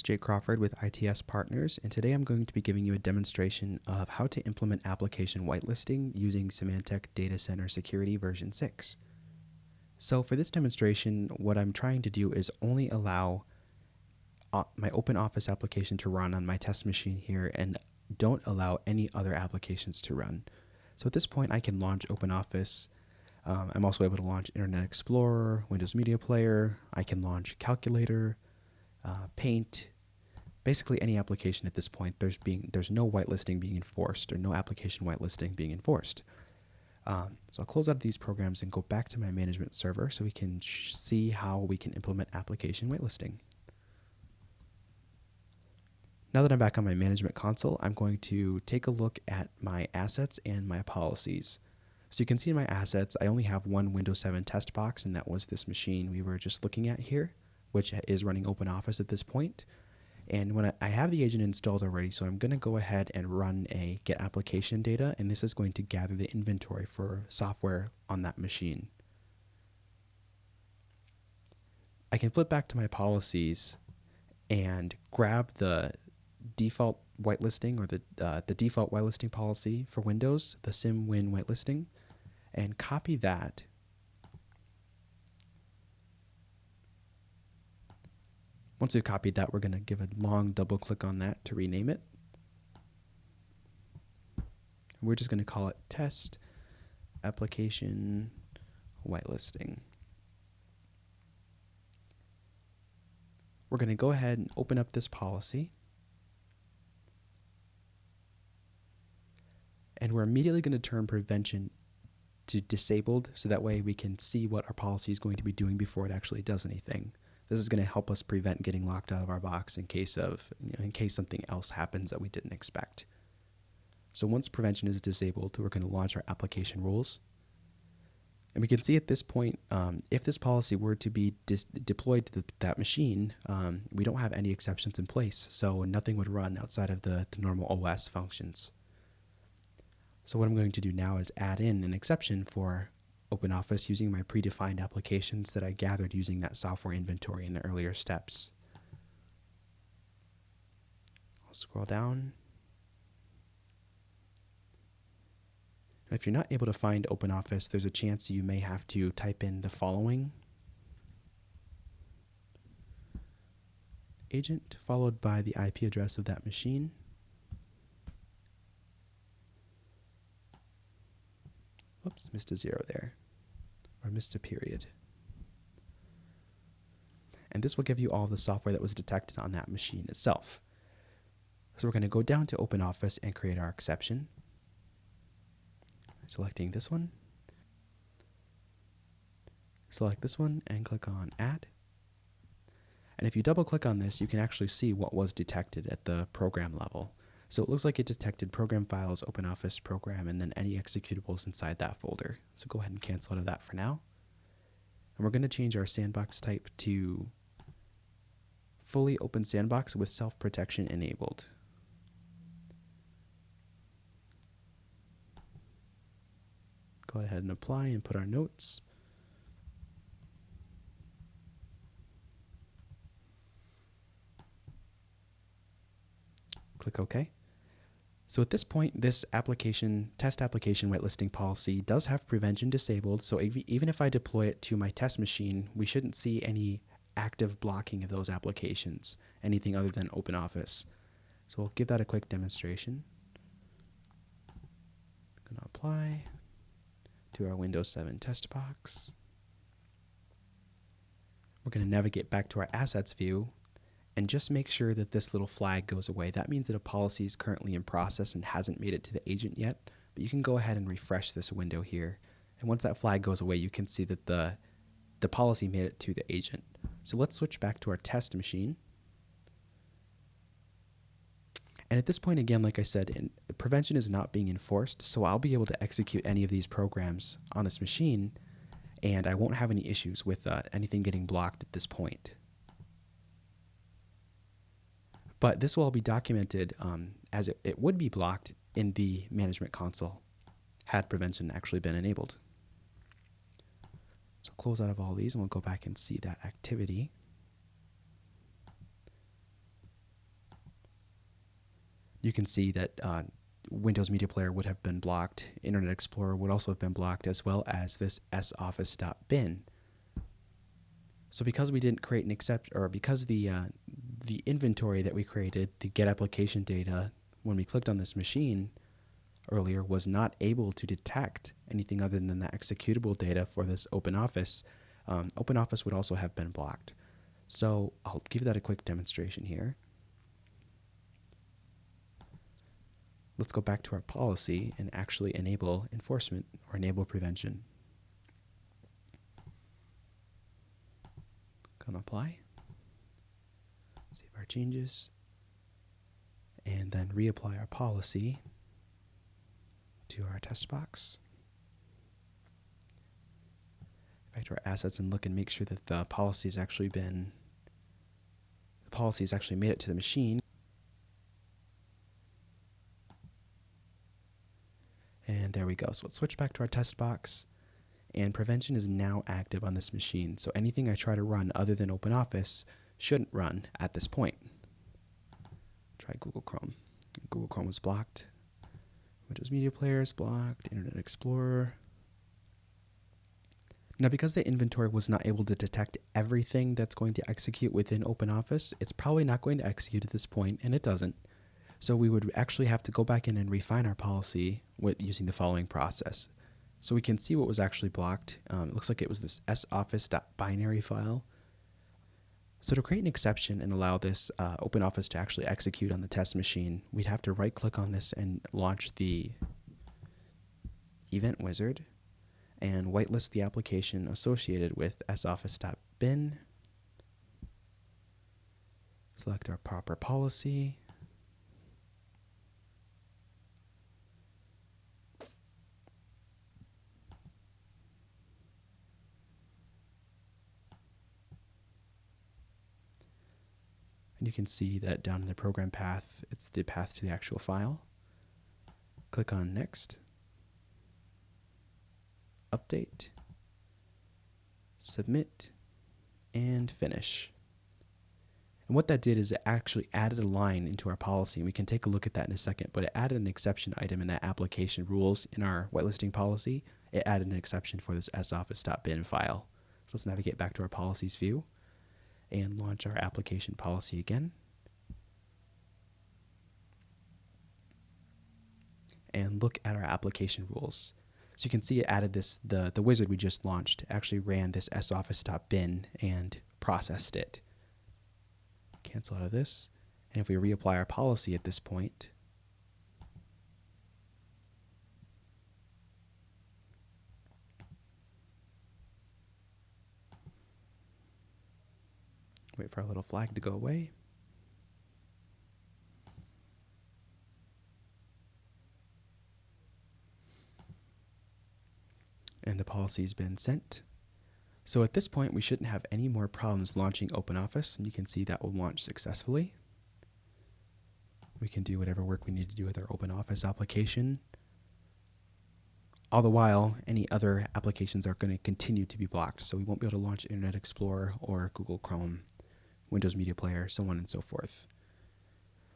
Jake Crawford with ITS Partners, and today I'm going to be giving you a demonstration of how to implement application whitelisting using Symantec Data Center Security version 6. So for this demonstration, what I'm trying to do is only allow my OpenOffice application to run on my test machine here and don't allow any other applications to run. So at this point, I can launch OpenOffice. I'm also able to launch Internet Explorer, Windows Media Player. I can launch Calculator, Paint, basically any application at this point. There's no whitelisting being enforced or no application whitelisting being enforced. So I'll close out of these programs and go back to my management server so we can see how we can implement application whitelisting. Now that I'm back on my management console, I'm going to take a look at my assets and my policies. So you can see in my assets, I only have one Windows 7 test box, and that was this machine we were just looking at here, which is running OpenOffice at this point. And when I have the agent installed already, so I'm going to go ahead and run a get application data, and this is going to gather the inventory for software on that machine. I can flip back to my policies and grab the default whitelisting or the default whitelisting policy for Windows, the SymWin whitelisting, and copy that. Once we've copied that, we're going to give a long double click on that to rename it. We're just going to call it Test Application Whitelisting. We're going to go ahead and open up this policy. And we're immediately going to turn prevention to disabled, so that way we can see what our policy is going to be doing before it actually does anything. This is going to help us prevent getting locked out of our box in case something else happens that we didn't expect. So once prevention is disabled, we're going to launch our application rules. And we can see at this point, if this policy were to be deployed to that machine, we don't have any exceptions in place, so nothing would run outside of the normal OS functions. So what I'm going to do now is add in an exception for OpenOffice using my predefined applications that I gathered using that software inventory in the earlier steps. I'll scroll down. If you're not able to find OpenOffice, there's a chance you may have to type in the following: agent followed by the IP address of that machine. Whoops, missed a zero there, or missed a period. And this will give you all the software that was detected on that machine itself. So we're going to go down to OpenOffice and create our exception. Selecting this one. Select this one and click on Add. And if you double click on this, you can actually see what was detected at the program level. So it looks like it detected program files, OpenOffice program, and then any executables inside that folder. So go ahead and cancel out of that for now. And we're going to change our sandbox type to fully open sandbox with self-protection enabled. Go ahead and apply and put our notes. Click OK. So at this point, this test application whitelisting policy does have prevention disabled. So even if I deploy it to my test machine, we shouldn't see any active blocking of those applications, anything other than OpenOffice. So we'll give that a quick demonstration. I'm going to apply to our Windows 7 test box. We're going to navigate back to our assets view and just make sure that this little flag goes away. That means that a policy is currently in process and hasn't made it to the agent yet, but you can go ahead and refresh this window here. And once that flag goes away, you can see that the policy made it to the agent. So let's switch back to our test machine. And at this point, again, like I said, prevention is not being enforced, so I'll be able to execute any of these programs on this machine, and I won't have any issues with anything getting blocked at this point. But this will all be documented as it would be blocked in the management console had prevention actually been enabled. So close out of all these and we'll go back and see that activity. you can see that Windows Media Player would have been blocked. Internet Explorer would also have been blocked, as well as this soffice.bin. So because we didn't create an because the inventory that we created, the get application data, when we clicked on this machine earlier, was not able to detect anything other than the executable data for this OpenOffice, OpenOffice would also have been blocked. So I'll give that a quick demonstration here. Let's go back to our policy and actually enable enforcement or enable prevention. Click on apply, save our changes, and then reapply our policy to our test box. Back to our assets and look and make sure that the policy has actually made it to the machine. And there we go. So let's switch back to our test box, and prevention is now active on this machine. So anything I try to run other than OpenOffice shouldn't run at this point. Try Google Chrome. Google Chrome was blocked. Windows Media Player is blocked. Internet Explorer. Now, because the inventory was not able to detect everything that's going to execute within OpenOffice, it's probably not going to execute at this point, and it doesn't. So we would actually have to go back in and refine our policy using the following process. So we can see what was actually blocked. It looks like it was this soffice.binary file. So to create an exception and allow this OpenOffice to actually execute on the test machine, we'd have to right-click on this and launch the event wizard and whitelist the application associated with soffice.bin. Select our proper policy. And you can see that down in the program path, it's the path to the actual file. Click on Next, Update, Submit, and Finish. And what that did is it actually added a line into our policy, and we can take a look at that in a second, but it added an exception item in that application rules in our whitelisting policy. It added an exception for this soffice.bin file. So let's navigate back to our policies view and launch our application policy again. And look at our application rules. So you can see it added this, the wizard we just launched actually ran this soffice.bin and processed it. Cancel out of this. And if we reapply our policy at this point, wait for our little flag to go away. And the policy's been sent. So at this point, we shouldn't have any more problems launching OpenOffice, and you can see that will launch successfully. We can do whatever work we need to do with our OpenOffice application. All the while, any other applications are going to continue to be blocked, so we won't be able to launch Internet Explorer or Google Chrome, Windows Media Player, so on and so forth.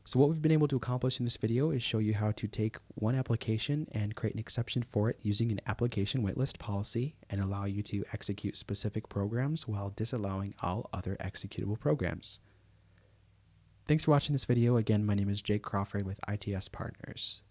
So what we've been able to accomplish in this video is show you how to take one application and create an exception for it using an application whitelist policy and allow you to execute specific programs while disallowing all other executable programs. Thanks for watching this video. Again, my name is Jake Crawford with ITS Partners.